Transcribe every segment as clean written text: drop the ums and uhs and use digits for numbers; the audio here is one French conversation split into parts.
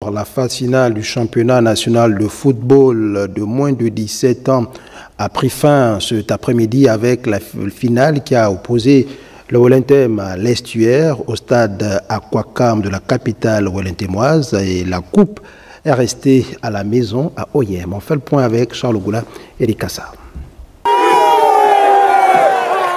sport, la phase finale du championnat national de football de moins de 17 ans a pris fin cet après-midi avec la finale qui a opposé le Wellington à l'Estuaire au stade Aquacam de la capitale wellintémoise et la coupe est restée à la maison à Oyem. On fait le point avec Charles Goula et Eric Kassar.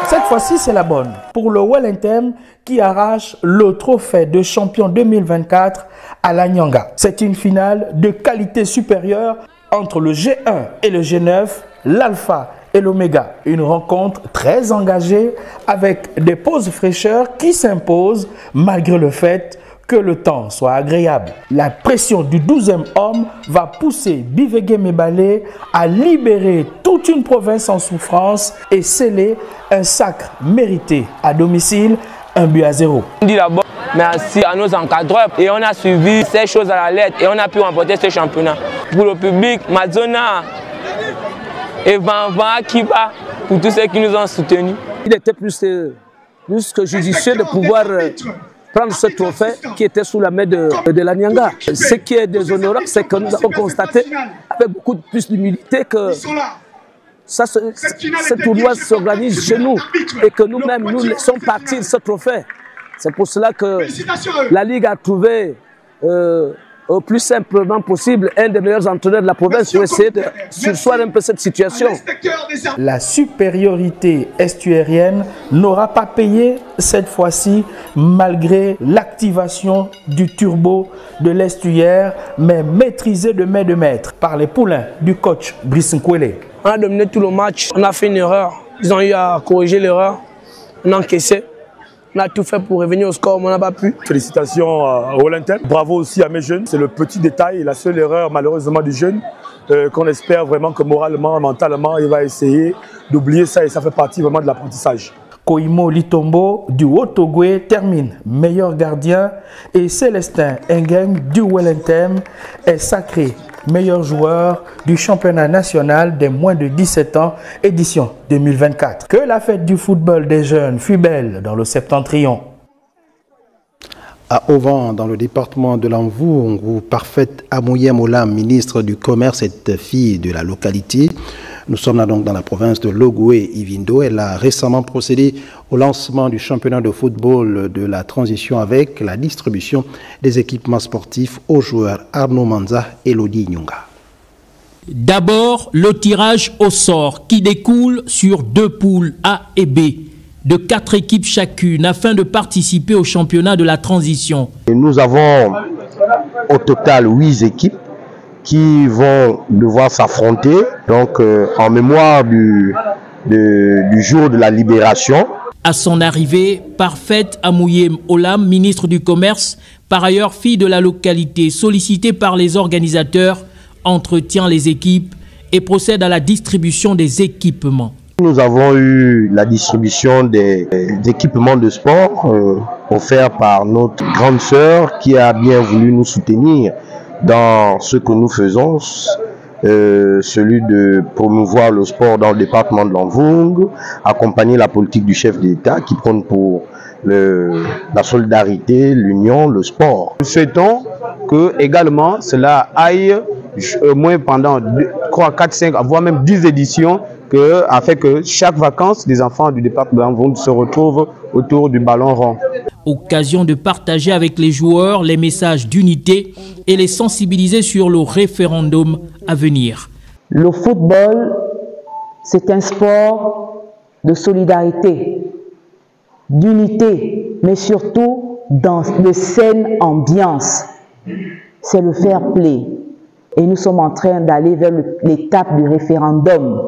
Cette fois-ci, c'est la bonne pour le Wellington qui arrache le trophée de champion 2024 à la Nyanga. C'est une finale de qualité supérieure entre le G1 et le G9, l'Alpha et l'Oméga. Une rencontre très engagée avec des pauses fraîcheurs qui s'imposent malgré le fait que le temps soit agréable. La pression du 12e homme va pousser Bivege Mebale à libérer toute une province en souffrance et sceller un sacre mérité à domicile, 1-0. On dit d'abord merci à nos encadreurs et on a suivi ces choses à la lettre et on a pu remporter ce championnat. Pour le public, Mazona et Vanva Kiba, pour tous ceux qui nous ont soutenus. Il était plus que judicieux de pouvoir prendre ce trophée qui était sous la main de la Nyanga. Ce qui est déshonorant, c'est que nous avons constaté avec beaucoup plus d'humilité que ce tournoi s'organise chez nous et que nous-mêmes, nous laissons partir ce trophée. C'est pour cela que la Ligue a trouvé au plus simplement possible un des meilleurs entraîneurs de la province pour essayer de surseoir un peu cette situation. La supériorité estuairienne n'aura pas payé cette fois-ci malgré l'activation du turbo de l'estuaire, mais maîtrisé de main de maître par les poulains du coach Brice Nkwele. On a dominé tout le match, on a fait une erreur, ils ont eu à corriger l'erreur, on a encaissé. On a tout fait pour revenir au score, mais on n'a pas pu. Félicitations au Wellington. Bravo aussi à mes jeunes. C'est le petit détail, la seule erreur malheureusement du jeune, qu'on espère vraiment que moralement, mentalement, il va essayer d'oublier ça et ça fait partie vraiment de l'apprentissage. Koimo Litombo du Haut-Ogoué termine meilleur gardien et Célestin Engeng du Wellington est sacré meilleur joueur du championnat national des moins de 17 ans, édition 2024. Que la fête du football des jeunes fut belle dans le septentrion. À Auvent, dans le département de l'Anvou, Parfaite Amouye Molam, ministre du Commerce, est fille de la localité. Nous sommes là donc dans la province de Logoué-Ivindo. Elle a récemment procédé au lancement du championnat de football de la transition avec la distribution des équipements sportifs aux joueurs Arnaud Manza et Lodi Nyunga. D'abord, le tirage au sort qui découle sur 2 poules A et B de 4 équipes chacune afin de participer au championnat de la transition. Et nous avons au total 8 équipes qui vont devoir s'affronter donc en mémoire du jour de la libération. À son arrivée, Parfaite Amouye Olam, ministre du Commerce, par ailleurs fille de la localité, sollicitée par les organisateurs, entretient les équipes et procède à la distribution des équipements. Nous avons eu la distribution des équipements de sport offerts par notre grande sœur qui a bien voulu nous soutenir dans ce que nous faisons, celui de promouvoir le sport dans le département de l'Anvung, accompagner la politique du chef d'État qui prône pour la solidarité, l'union, le sport. Nous souhaitons que également cela aille au moins pendant 3, 4, 5, voire même 10 éditions, afin que chaque vacances, les enfants du département de l'Anvung se retrouvent autour du ballon rond. Occasion de partager avec les joueurs les messages d'unité et les sensibiliser sur le référendum à venir. Le football, c'est un sport de solidarité, d'unité, mais surtout dans de saines ambiances. C'est le fair play. Et nous sommes en train d'aller vers l'étape du référendum.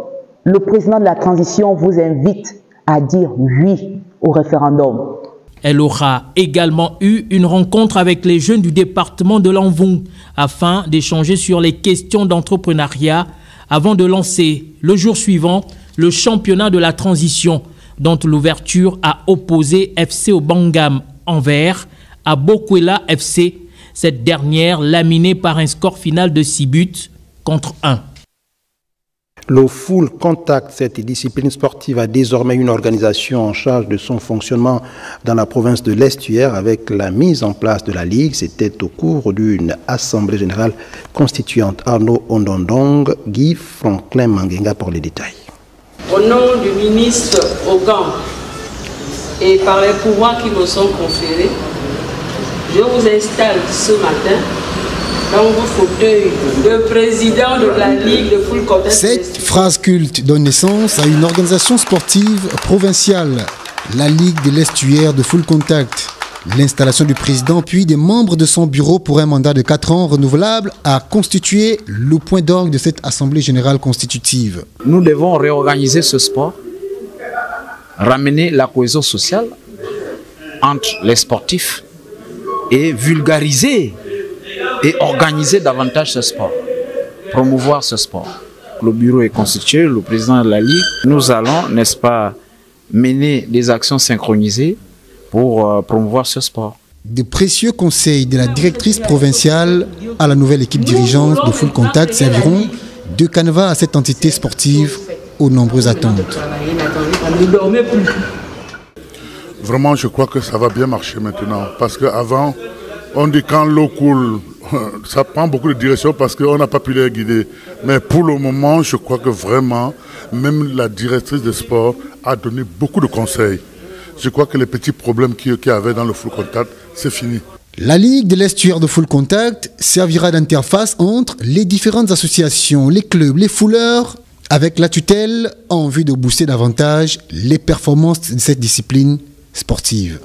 Le président de la transition vous invite à dire oui au référendum. Elle aura également eu une rencontre avec les jeunes du département de l'Anvung afin d'échanger sur les questions d'entrepreneuriat avant de lancer le jour suivant le championnat de la transition dont l'ouverture a opposé FC Obangam Anvers à Bokwela FC, cette dernière laminée par un score final de 6 buts contre 1. Le full contact, cette discipline sportive, a désormais une organisation en charge de son fonctionnement dans la province de l'Estuaire avec la mise en place de la Ligue. C'était au cours d'une assemblée générale constituante. Arnaud Ondondong, Guy Franklin Mangenga pour les détails. Au nom du ministre Ogan et par les pouvoirs qui me sont conférés, je vous installe ce matin dans vos fauteuils de président de la Ligue de full contact. Cette phrase culte donne naissance à une organisation sportive provinciale, la Ligue de l'Estuaire de full contact. L'installation du président puis des membres de son bureau pour un mandat de 4 ans renouvelable a constitué le point d'orgue de cette assemblée générale constitutive. Nous devons réorganiser ce sport, ramener la cohésion sociale entre les sportifs et vulgariser et organiser davantage ce sport, promouvoir ce sport. Le bureau est constitué, le président de la Ligue. Nous allons, n'est-ce pas, mener des actions synchronisées pour promouvoir ce sport. De précieux conseils de la directrice provinciale à la nouvelle équipe dirigeante de full contact serviront de canevas à cette entité sportive aux nombreuses attentes. Vraiment, je crois que ça va bien marcher maintenant, parce qu'avant, on dit quand l'eau coule, ça prend beaucoup de direction parce qu'on n'a pas pu les guider. Mais pour le moment, je crois que vraiment, même la directrice de sport a donné beaucoup de conseils. Je crois que les petits problèmes qu'il y avait dans le full contact, c'est fini. La Ligue de l'Estuaire de full contact servira d'interface entre les différentes associations, les clubs, les fouleurs, avec la tutelle en vue de booster davantage les performances de cette discipline sportive.